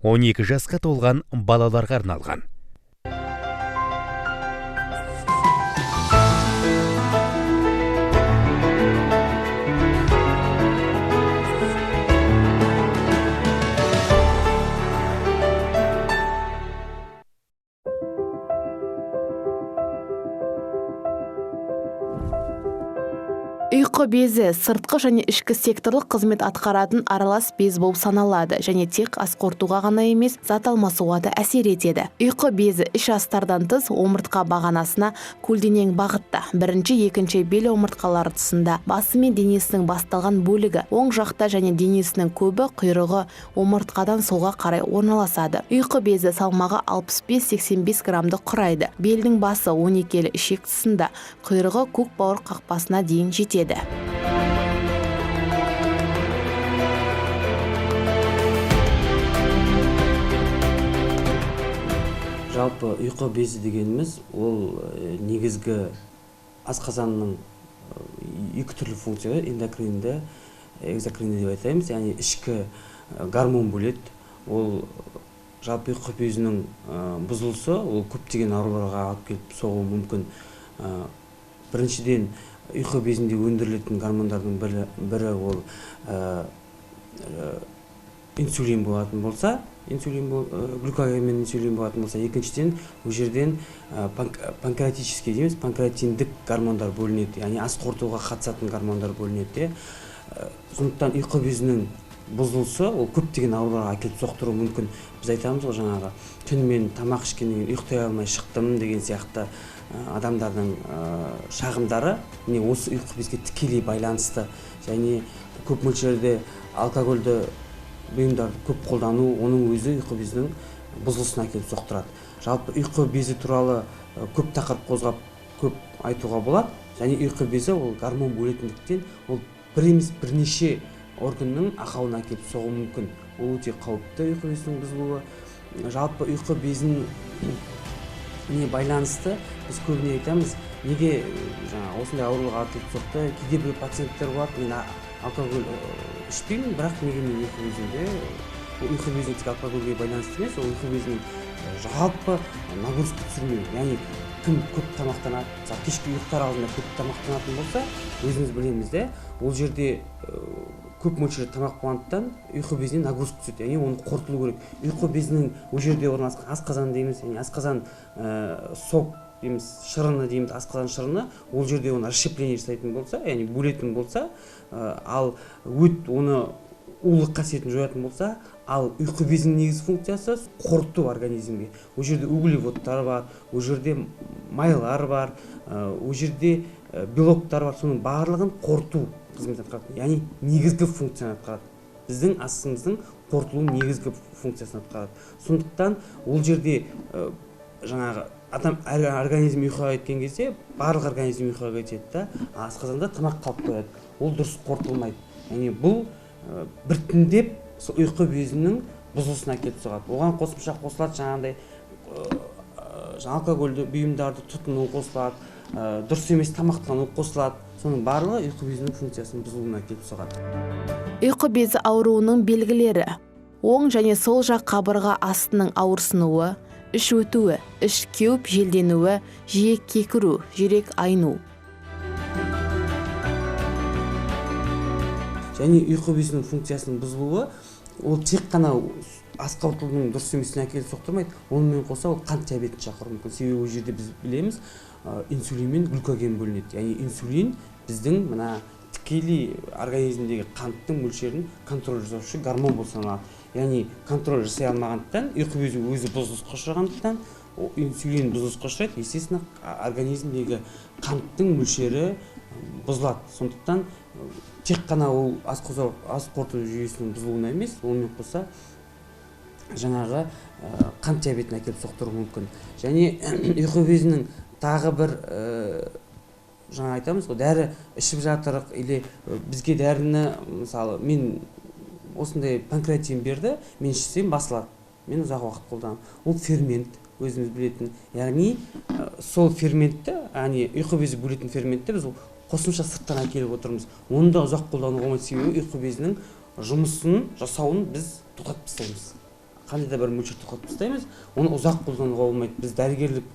12 жасқа толған балаларға арналған. Ұйқы безі сыртқы және ішкі секторлық қызмет атқаратын аралас без болып саналады және тек ас қорытуға ғана емес, зат алмасуға да әсер етеді. Ұйқы безі іш астардан тыс омыртқа бағанасына көлденең бағытта. Бірінші, екінші бел омыртқалары тұсында басы мен денесінің басталған бөлігі оң жақта және денесінің көбі құйрығы омыртқадан солға қарай орналасады. Ұйқы безі салмағы 65-85 граммды құрайды. Белдің басы 12 ішек тұсында, құйрығы көк бауыр қақпасына дейін жетеді. Жалпы ұйқы безі дегеніміз ол негізгі асқазанның екі түрлі функция, эндокринді, экзокринді деп айтаймыз, яғни ішкі гормон бөледі. Ол жалпы ұйқы безінің бұзылысы, ол көптеген ауруларға алып келіп соғуы мүмкін. Біріншіден, ұйқы безінде өндірілетін гормондардың бірі ол инсулин болатын болса, глюкоген мен инсулин болатын болса, екіншіден ол жерден панкреатический дейміз, панкреатиндік гормондар бөлінеді, яғни ас қорытуға қатысатын гормондар бөлінеді. Сондықтан ұйқы безінің бұзылысы ол көптеген ауруларға әкеліп соқтыруы мүмкін. Біз айтамыз ғой жаңағы түнімен тамақ ішкеннен кейін ұйықтай алмай шықтым деген сияқты адамдардың шағымдары осы ұйқы безге тікелей байланысты. Және көп мөлшерде алкогольді бұйымдарды көп қолдану, оның өзі ұйқы безінің бұзылысына әкеліп соқтырады. Жалпы ұйқы безі туралы көп тақырып қозғап көп айтуға болады. Және ұйқы безі ол гормон бөлетіндіктен ол бір емес бірнеше органның ақауына әкеліп соғуы мүмкін. Ол өте қауіпті ұйқы безінің бұзылуы. Жалпы ұйқы безінің байланысты біз көбіне айтамыз, неге осындай ауруға әкеліп соқты. Кейде бір пациенттер болады, мен алкоголь ішпеймін, бірақ неге мен ұйқы безімде, ұйқы безінің тек алкогольге байланысты емес, ол ұйқы безінің жалпы нагрузка түсірмеу, яғни кім көп тамақтанады, кешкі ұйықтар алдында көп тамақтанатын болса, өзіміз білеміз де, ол жерде көп мөлшерде тамақ болғандықтан ұйқы безіне нагрузка түседі, яғни оны қорытылу керек. Ұйқы безінің ол жерде орналасқан асқазан дейміз, яғни асқазан сок дейміз, шырыны дейміз, асқазан шырыны, ол жерде оны расщепление жасайтын болса, яғни бөлетін болса, ал өт оны улық қасиетін жоятын болса, ал ұйқы безінің негізгі функциясы қорыту организмге. Ол жерде углеводтар бар, ол жерде майлар бар, ол жерде белоктар бар, соның барлығын қорыту қызмет атқарады. Яғни негізгі функцияны атқарады. Біздің асымыздың қорытылу негізгі функциясын атқарады. Сондықтан ол жерде жаңағы организм ұйқыға кеткен кезде барлық организм ұйқыға кетеді, асқазанда тамақ қалып қояды. Ол дұрыс қорытылмайды. Яғни бұл біртіндеп ұйқы безінің бұзылысына әкеліп соғады. Оған қосымша қосылады жаңағындай алкогольді бұйымдарды тұтыну қосылады, дұрыс емес тамақтану қосылады. Соның барлығы ұйқы безінің функциясының бұзылуына әкеліп соғады. Ұйқы безі ауруының белгілері: оң және сол жақ қабырға астының ауырсынуы, іш өтуі, іш кеуіп желденуі, жиі кекіру, жүрек айну. Және ұйқы безінің функциясының бұзылуы ол тек қана ас қорытудың дұрыс емесіне әкеліп соқтырмайды, онымен қоса ол қант диабетін шақыруы мүмкін. Себебі ол жерде біз білеміз, инсулин мен глюкоген бөлінеді. Яғни инсулин біздің мына тікелей организмдегі қанттың мөлшерін контроль жасаушы гормон болып саналады. Яғни контроль жасай алмағандықтан, ұйқы безі өзі бұзылысқа ұшырағандықтан, инсулин бұзылысқа ұшырайды, естественно, организмдегі қанттың мөлшері бұзылады. Сондықтан тек қана ол ас қорыту жүйесінің бұзылуына емес, онымен қоса жаңағы қант диабетін әкеліп соқтыруы мүмкін. Және ұйқы безінің тағы бір жаңа айтамыз ғой, дәрі ішіп жатырық, или бізге дәріні, мысалы, мен осындай панкреатин берді, мен ішсем басылады, мен ұзақ уақыт қолданамын. Ол фермент, өзіміз білетін. Яғни сол ферментті, яғни ұйқы безі бөлетін ферментті біз қосымша сырттан әкеліп отырмыз. Оны да ұзақ қолдануға болмайды, себебі ұйқы безінің жұмысын жасауын біз тоқтатып тастаймыз. қандай да бір мөлшерде қойып тастаймыз, оны ұзақ қолдануға болмайды. Біз дәрігерлік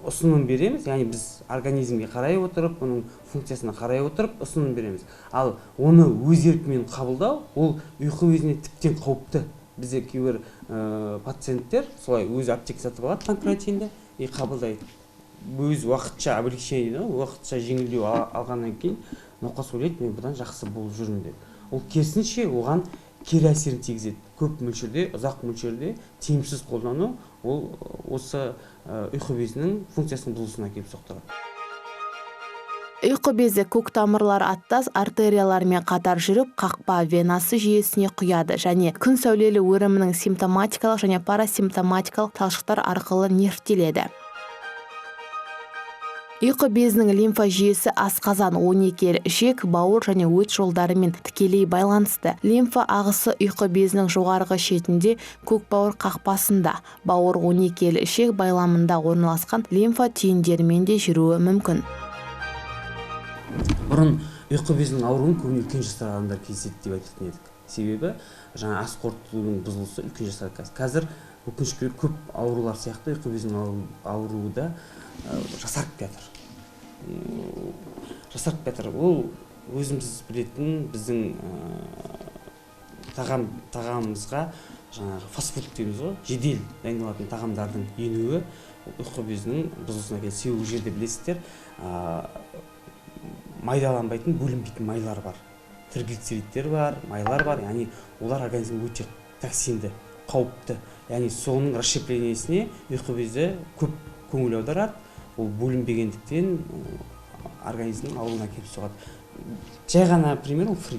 ұсыным береміз, яғни біз организмге қарай отырып, оның функциясына қарай отырып ұсыным береміз. Ал оны өз еркімен қабылдау, ол ұйқы безіне тіптен қауіпті. Бізде кейбір пациенттер солай өз аптека сатып алады панкреатинді и қабылдайды. Өз уақытша облегчение, уақытша жеңілдеу алғаннан кейін науқас ойлайды, мен бұдан жақсы болып жүрмін деп. Ол керісінше оған кері әсерін тигізеді. Көп мөлшерде, ұзақ мөлшерде тиімсіз қолдану ол осы ұйқы безінің функциясының бұзылысына келіп соқтырады. Ұйқы безі көк тамырлар аттас артериялармен қатар жүріп, қақпа венасы жүйесіне құяды және күн сәулелі өрімінің симптоматикалық және парасимптоматикалық талшықтар арқылы нервтеледі. Ұйқы безінің лимфа жүйесі асқазан, 12 ішек, бауыр және өт жолдарымен тікелей байланысты. Лимфа ағысы ұйқы безінің жоғарғы шетінде көк бауыр қақпасында, бауыр 12 ішек байламында орналасқан лимфа түйіндерімен де жүруі мүмкін. Бұрын ұйқы безінің ауруын көбіне үлкен жастағы адамдар кездеседі деп айтатын едік. Себебі жаңа ас қорытудың бұзылысы үлкен жастағы. Қазір өкінішке көп аурулар сияқты ұйқы безінің ауруы да жасарып жатыр. Ол өзіміз білетін біздің тағамымызға жаңағы фастфуд дейміз ғой, жедел дайындалатын тағамдардың енуі ұйқы безінің бұзылысына келеді. Себебі жерде білесіздер, майдаланбайтын, бөлінбейтін майлар бар. Триглицеридтер бар, майлар бар, яғни олар организмге өте токсинді, қауіпті. Яғни соның расщеплениясіне ұйқы безі көп көңіл аударады. Ол бөлінбегендіктен организмнің ауруына келіп соғады. Жай ғана пример ол фри.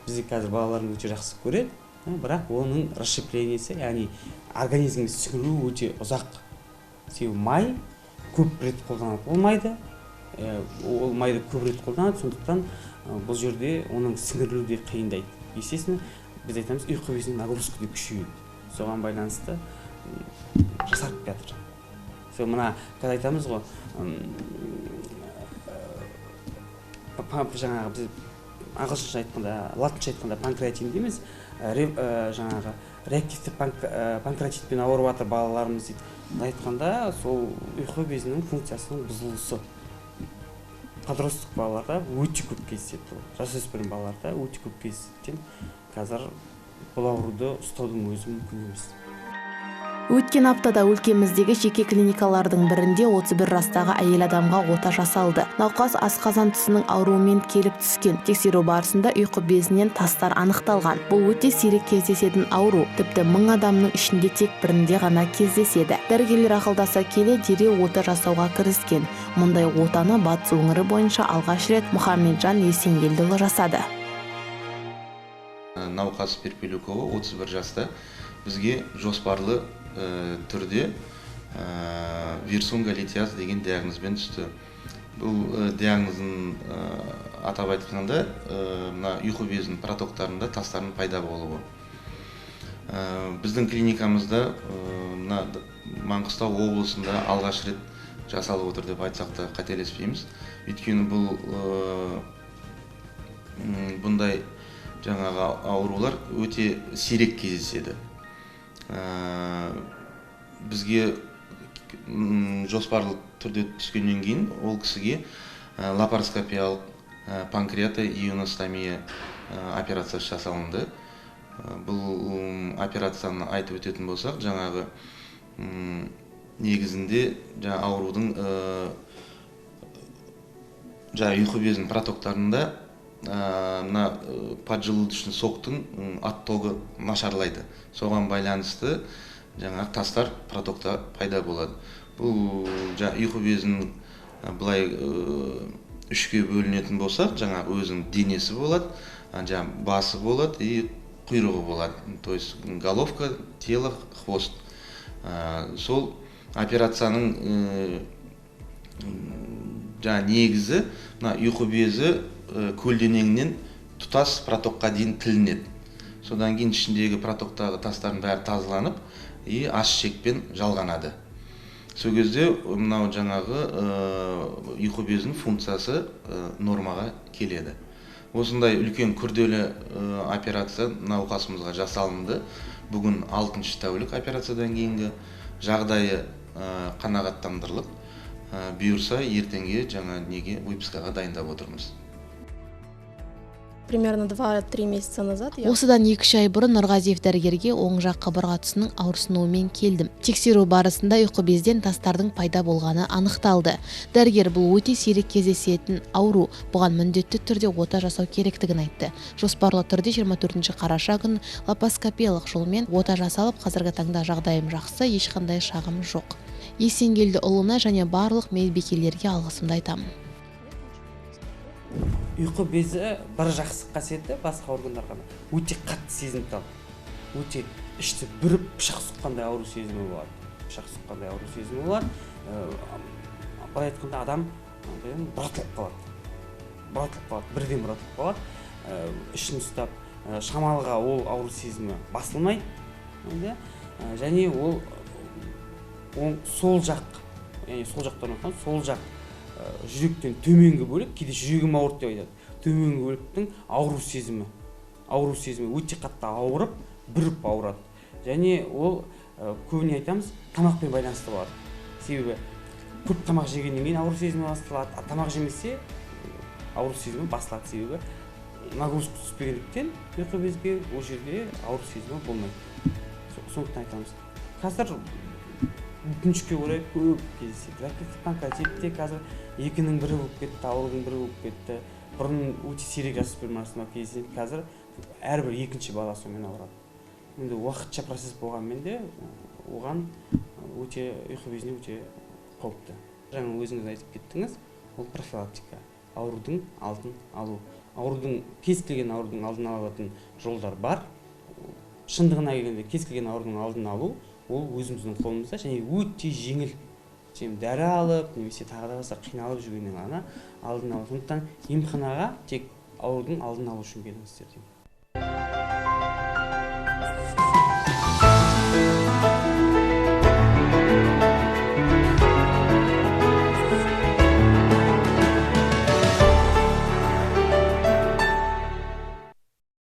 Бізде қазір балаларым өте жақсы көреді, бірақ оның расщеплениясы, яғни организмге сіңіру өте ұзақ. Себебі май көп рет қолданылып болмайды. Ол майды көп рет қолданады, сондықтан бұл жерде оның сіңірілуі де қиындайды. Естественно, біз айтамыз, ұйқы безінің нагрузка деп күшейеді. Соған байланысты жасарып жатыр. Мына қазір айтамыз ғой, жаңағы біз ағылшынша айтқанда, латынша айтқанда панкреатин дейміз, жаңағы реактивті панкреатитпен ауырып жатыр балаларымыз дейді. Айтқанда сол ұйқы безінің функциясының бұзылысы. Подростық балаларда өте көп кездеседі. Жасөспірім балаларда өте көп кездеседі. Қазір бұл ауруды ұстаудың өзі мүмкін емес. Өткен аптада өлкеміздегі жеке клиникалардың бірінде 31 жастағы әйел адамға ота жасалды. Науқас асқазан тұсының ауруымен келіп түскен. Тексеру барысында ұйқы безінен тастар анықталған. Бұл өте сирек кездесетін ауру. Тіпті 1000 адамның ішінде тек бірінде ғана кездеседі. Дәрігерлер ақылдаса келе дереу ота жасауға кіріскен. Мұндай отаны Батыс өңірі бойынша алғаш рет Мұхамеджан Есенгелдіұлы жасады. Науқас Перпелюкова 31 жаста бізге жоспарлы түрде вирсунгалитиаз деген диагнозбен түсті. Бұл диагнозын атап айтқанда ұйқы безінің протоктарында тастардың пайда болуы. Біздің клиникамызда Маңғыстау облысында алғаш рет жасалып отыр деп айтсақ та қателеспейміз. Өйткені бұндай жаңағы аурулар өте сирек кездеседі. Бізге жоспарлы түрде түскеннен кейін ол кісіге лапароскопиялық панкреатоионостомия операциясы жасалынды. Бұл операцияны айтып өтетін болсақ, жаңағы негізінде аурудың ұйқы безінің протоктарында поджелудочный соктың оттогы нашарлайды. Соған байланысты тастар протокта пайда болады. Бұл ұйқы безінің былай үшке бөлінетін болсақ, өзінің денесі болады, басы болады и құйрығы болады. То есть головка, тело, хвост. Сол операцияның негізі ұйқы безі көлденеңнен тұтас протокқа дейін тілінеді. Содан кейін ішіндегі протоктағы тастардың бәрі тазаланып, аш ішекпен жалғанады. Сол кезде ұйқы безінің функциясы нормаға келеді. осындай үлкен күрделі операция науқасымызға жасалынды. Бүгін 6-шы тәулік операциядан кейінгі жағдайы қанағаттандырылып, бұйырса ертеңге жаңа неге выпискаға дайындап отырмыз. Примерно 2-3 месяца назад Осыдан 2 ай бұрын Нұрғазиев дәрігерге оң жақ қабырға тұсының ауырсынуымен келдім. Тексеру барысында ұйқы безден тастардың пайда болғаны анықталды. Дәрігер бұл өте сирек кездесетін ауру, бұған міндетті түрде ота жасау керектігін айтты. Жоспарлы түрде 24 қараша күні лапароскопиялық жолмен ота жасалып, қазіргі таңда жағдайым жақсы, ешқандай шағым жоқ. Есенгелдіұлына және барлық медбикелерге алғысымды айтамын. Ұйқы безі бір жақсы қасиеті басқа органдарға өте қатты сезімтал. Өте ішті бүріп пышақ сұққандай ауру сезімі болады. Пышақ сұққандай ауру сезімі болады. Былай айтқанда адам бұратылып қалады. Бірден бұратылып қалады. Ішін ұстап, шамалға ол ауру сезімі басылмайды. Және ол сол жақ жүректен төменгі бөлік, кейде жүрегім ауырды деп айтады. Төменгі бөліктің ауру сезімі өте қатты ауырып, бүріп ауырады. Және ол көбіне айтамыз, тамақпен байланысты болады. Себебі көп тамақ жегеннен кейін ауру сезімі басталады. Тамақ жемесе ауру сезімі басылады. Себебі нагрузка түспегендіктен ұйқы безге ол жерде ауру сезімі болмайды. Сондықтан айтамыз. Қазір өкінішке орай көп кездеседі. Ракеттік панкреатитте қазір 2-ның бірі болып кетті, аурудың бірі болып кетті. Бұрын өте сирек жасөспірім кездеседі. Қазір әрбір 2-ші бала сонымен ауырады. Енді уақытша процесс болғанмен де оған өте ұйқы безіне өте қауіпті. Жаңа өзіңіз айтып кеттіңіз, ол профилактика, аурудың алдын алу. Кез келген аурудың алдын алатын жолдар бар. Шындығына келгенде кез келген аурудың алдын алу ол өзіміздің қолымызда және өте жеңіл. Дәрі алып, немесе тағы да басқа қиналып жүргеннен ғана алдын алу. Сондықтан емханаға тек аурудың алдын алу үшін келіңіздер деймін.